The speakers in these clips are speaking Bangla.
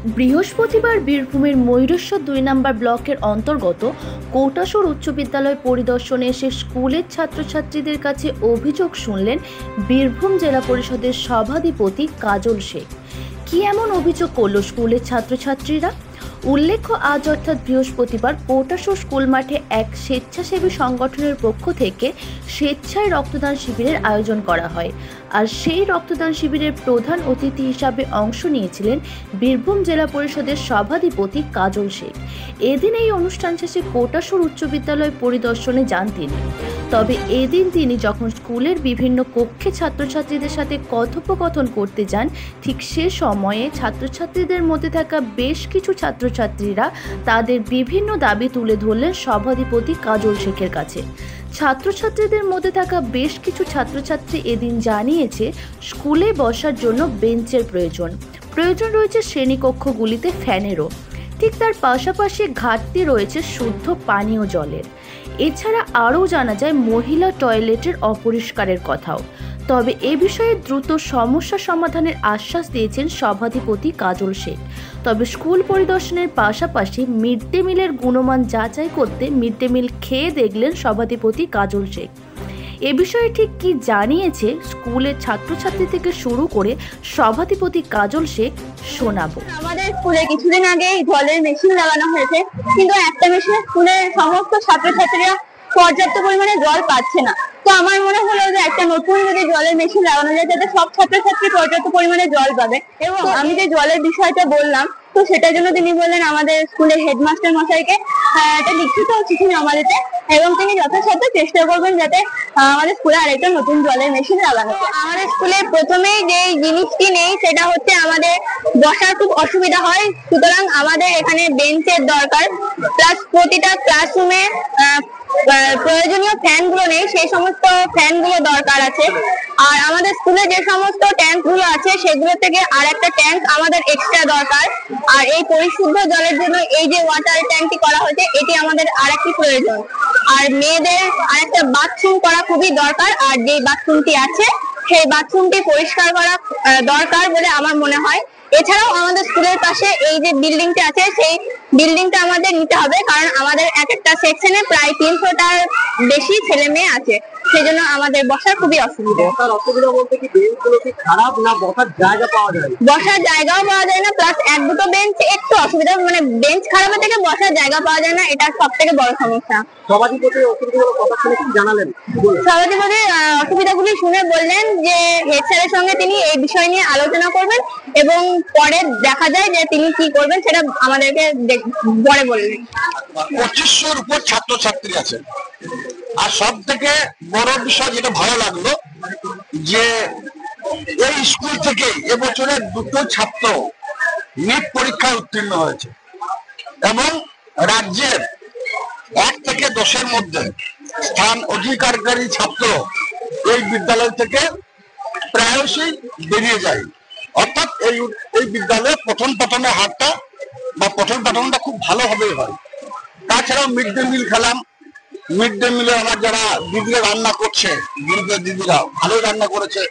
বৃহস্পতিবার বীরভূমের ময়ূরেশ্বর ২ নম্বর ব্লকের অন্তর্গত কৌটাসুর উচ্চ বিদ্যালয় পরিদর্শনে এসে স্কুলের ছাত্রছাত্রীদের কাছে অভিযোগ শুনলেন বীরভূম জেলা পরিষদের সভাধিপতি কাজল শেখ। কি এমন অভিযোগ করল স্কুলের ছাত্রছাত্রীরা? উল্লেখ্য, আজ অর্থাৎ বৃহস্পতিবার কৌটাসুর স্কুল মাঠে এক স্বেচ্ছাসেবী সংগঠনের পক্ষ থেকে স্বেচ্ছায় রক্তদান শিবিরের আয়োজন করা হয়। আর সেই রক্তদান শিবিরের প্রধান অতিথি হিসাবে অংশ নিয়েছিলেন বীরভূম জেলা পরিষদের সভাধিপতি কাজল শেখ। এদিন এই অনুষ্ঠান শেষে কৌটাসুর উচ্চ বিদ্যালয় পরিদর্শনে যান তিনি। তবে এদিন তিনি যখন স্কুলের বিভিন্ন কক্ষে ছাত্রছাত্রীদের সাথে কথোপকথন করতে যান, ঠিক সে সময়ে ছাত্রছাত্রীদের মধ্যে থাকা বেশ কিছু ছাত্রছাত্রীরা তাদের বিভিন্ন দাবি তুলে ধরলেন সভাধিপতি কাজল শেখের কাছে। ছাত্রছাত্রীদের মধ্যে থাকা বেশ কিছু ছাত্রছাত্রী এদিন জানিয়েছে স্কুলে বসার জন্য বেঞ্চের প্রয়োজন রয়েছে শ্রেণীকক্ষগুলিতে ফ্যানেরও, ঠিক তার পাশাপাশি ঘাটতি রয়েছে শুদ্ধ পানীয় জলের। এছাড়া আরও জানা যায় মহিলা টয়লেটের অপরিষ্কারের কথাও। তবে এ বিষয়ে দ্রুত সমস্যা সমাধানের আশ্বাস দিয়েছেন সভাধিপতি কাজল শেখ। তবে স্কুল পরিদর্শনের পাশাপাশি মিড ডে মিলের গুণমান যাচাই করতে মিড ডে মিল খেয়ে দেখলেন সভাধিপতি কাজল শেখ। এ বিষয়ে ঠিক কি জানিয়েছে স্কুলের ছাত্রছাত্রী থেকে শুরু করে সভাধিপতি কাজল শেখ শোনাবো। আমাদের স্কুলে কিছুদিন আগে জলের মেশিন লাগানো হয়েছে, কিন্তু একটা মেশিনে স্কুলের সমস্ত ছাত্রছাত্রীরা পর্যাপ্ত পরিমাণে জল পাচ্ছে না। তো আমার মনে হলো যে একটা নতুন যদি জলের মেশিন লাগানো যায়, যাতে সব ছাত্রছাত্রী পর্যাপ্ত পরিমাণে জল পাবে। এবং আমি যে জলের বিষয়টা বললাম, তো সেটার জন্য তিনি বললেন আমাদের স্কুলের হেডমাস্টার মশাইকে একটা লিখিত চিঠি জমা দিতে, এবং তিনি যথাসাধ্য চেষ্টা করবেন যাতে আমাদের স্কুলে আরেকটা নতুন জলের মেশিন লাগানো যায়। আমাদের স্কুলে প্রথমেই যে জিনিসটি নেই সেটা হচ্ছে আমাদের বসার খুব অসুবিধা হয়, সুতরাং আমাদের এখানে বেঞ্চের দরকার, প্লাস প্রতিটা ক্লাসরুমে প্রয়োজনীয় ফ্যানগুলো নেই, সেই সমস্ত ফ্যানগুলো দরকার আছে। আর আমাদের স্কুলে যে সমস্ত ট্যাঙ্ক গুলো আছে সেগুলো থেকে আর একটা ট্যাঙ্ক আমাদের এক্সট্রা দরকার। আর এই পরিশুদ্ধ জলের জন্য এই যে ওয়াটার ট্যাঙ্কটি করা হয়েছে, এটি আমাদের আরেকটি প্রয়োজন। আর মেয়েদের আরেকটা বাথরুম করা খুবই দরকার, আর যে বাথরুমটি আছে সেই বাথরুমটি পরিষ্কার করা দরকার বলে আমার মনে হয়। এছাড়াও আমাদের স্কুলের পাশে এই যে বিল্ডিংটা আছে, সেই বিল্ডিংটা আমাদের নিতে হবে, কারণ আমাদের এক একটা সেকশনে প্রায় 300টার বেশি ছেলে মেয়ে আছে, সেজন্য আমাদের বসার খুবই অসুবিধা। অসুবিধা বলতে কি বেঞ্চগুলো কি খারাপ, না বসার জায়গা পাওয়া যায়? বসার জায়গাও পাওয়া যায় না, প্লাস এক দুটো বেঞ্চ একটু অসুবিধা, মানে বেঞ্চ খারাপের থেকে বসার জায়গা পাওয়া যায় না, এটা সব থেকে বড় সমস্যা। সভাধিপতির অসুবিধাগুলো কথা শুনে কি জানালেন? সভাধিপতির অসুবিধাগুলি শুনে বললেন যে হেড স্যারের সঙ্গে তিনি এই বিষয় নিয়ে আলোচনা করবেন, এবং পরে দেখা যায় যে তিনি কি করবেন সেটা আমাদেরকে পরে বললেন। 2500-র উপর ছাত্রছাত্রী আছে। আর সব থেকে বড় বিষয় যেটা ভালো লাগলো, যে এই স্কুল থেকে এবছরে 2টো ছাত্র নিট পরীক্ষায় উত্তীর্ণ হয়েছে, এবং রাজ্যের 1 থেকে 10-এর মধ্যে স্থান অধিকারকারী ছাত্র এই বিদ্যালয় থেকে প্রায়শই বেরিয়ে যায়। অর্থাৎ এই বিদ্যালয়ে পঠন পাঠনের হারটা বা পঠন পাঠনটা খুব ভালোভাবেই হয়। তাছাড়াও মিড ডে মিল খেলাম। মিড ডে মিলে আমার যারা দিদিরা রান্না করছে, গ্রুপের দিদিরা ভালোই রান্না করেছে।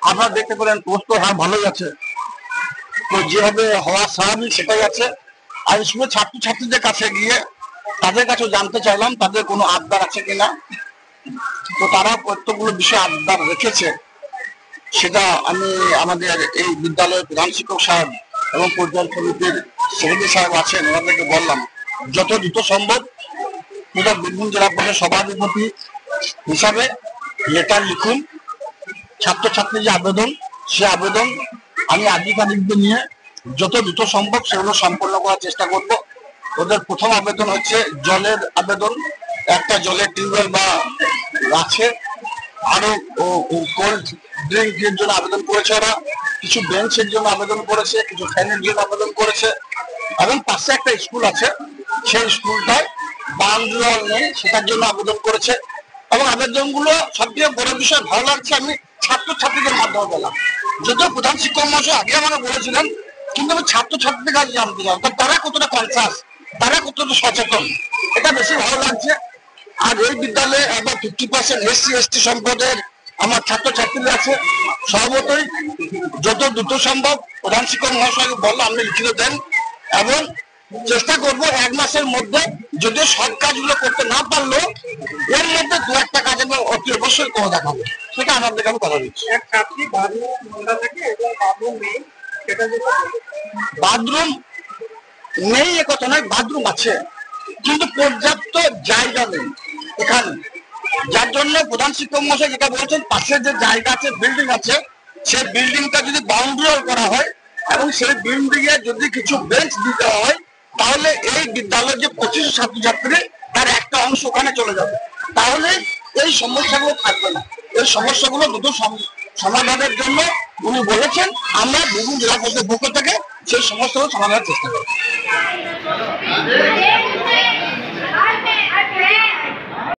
আপনারা দেখতে পেলেন পোস্টর হার ভালোই আছে। তো যেভাবে হওয়া স্বাভাবিক সেটাই আছে। আর স্কুলের ছাত্রছাত্রীদের কাছে গিয়ে তাদের কাছেও জানতে চাইলাম তাদের কোনো আবদার আছে কিনা। তো তারা প্রত্যেকগুলো বিষয়ে আবদার রেখেছে। সেটা আমি আমাদের এই বিদ্যালয়ের প্রধান শিক্ষক সাহেব এবং পরিচালন সমিতির সেক্রেটারি সাহেব আছেন, ওনাদেরকে বললাম যত দ্রুত সম্ভব বীরভূম জেলা পরিষদের সভাধিপতি হিসাবে লেটার লিখুন। ছাত্রছাত্রীর যে আবেদন, সে আবেদন আমি আধিকারিকদের নিয়ে যত দ্রুত সম্ভব সেগুলো সম্পন্ন করার চেষ্টা করব। ওদের প্রথম আবেদন হচ্ছে জলের আবেদন, একটা জলের টিউবওয়েল বা আছে, আরো কোল্ড ড্রিঙ্কের জন্য আবেদন করেছে ওরা, কিছু বেঞ্চের জন্য আবেদন করেছে, কিছু ফ্যানের জন্য আবেদন করেছে, এবং পাশে একটা স্কুল আছে, সেই স্কুলটায় বাউন্ডারি নেই, সেটার জন্য আবেদন করেছে। এবং আবেদনগুলো সবচেয়ে বড় বিষয় ভালো লাগছে, আমি ছাত্রছাত্রীদের মাধ্যমে পেলাম। যদিও প্রধান শিক্ষক মহাশয় আগে আমাকে বলেছিলেন, কিন্তু আমি ছাত্রছাত্রীদের কাছে জানতে চাই তারা কতটা কনসাস, তারা কতটা সচেতন, এটা বেশি ভালো লাগছে। আর এই বিদ্যালয়ে একবার 50% SC ST সম্পদের আমার ছাত্রছাত্রীরা আছে, স্বভাবতই যত দ্রুত সম্ভব প্রধান শিক্ষক মহাশয়কে বললো আপনি লিখিত দেন, এবং চেষ্টা করব 1 মাসের মধ্যে, যদিও সব কাজগুলো করতে না পারলো এর মধ্যে 2-1টা কাজ আমি অতি অবশ্যই করে দেখাবো, সেটা আপনাদেরকে আমি কথা দিচ্ছি। বাথরুম নেই এ কথা নয়, বাথরুম আছে, কিন্তু পর্যাপ্ত জায়গা নেই এখানে, যার জন্য প্রধান শিক্ষক মহাশয় যেটা বলছেন পাশে যে জায়গা আছে, বিল্ডিং আছে, সেই বিল্ডিংটা যদি বাউন্ডারি করা হয় এবং সেই বিল্ডিং এ যদি কিছু বেঞ্চ দিতে হয়, তাহলে এই বিদ্যালয়ের যে 25 ছাত্রছাত্রী তার একটা অংশ ওখানে চলে যাবে, তাহলে এই সমস্যাগুলো থাকবে না। এই সমস্যাগুলো দ্রুত সমাধানের জন্য উনি বলেছেন, আমরা বিভিন্ন জেলা পরিষদের পক্ষ থেকে সেই সমস্যাগুলো সমাধানের চেষ্টা করব।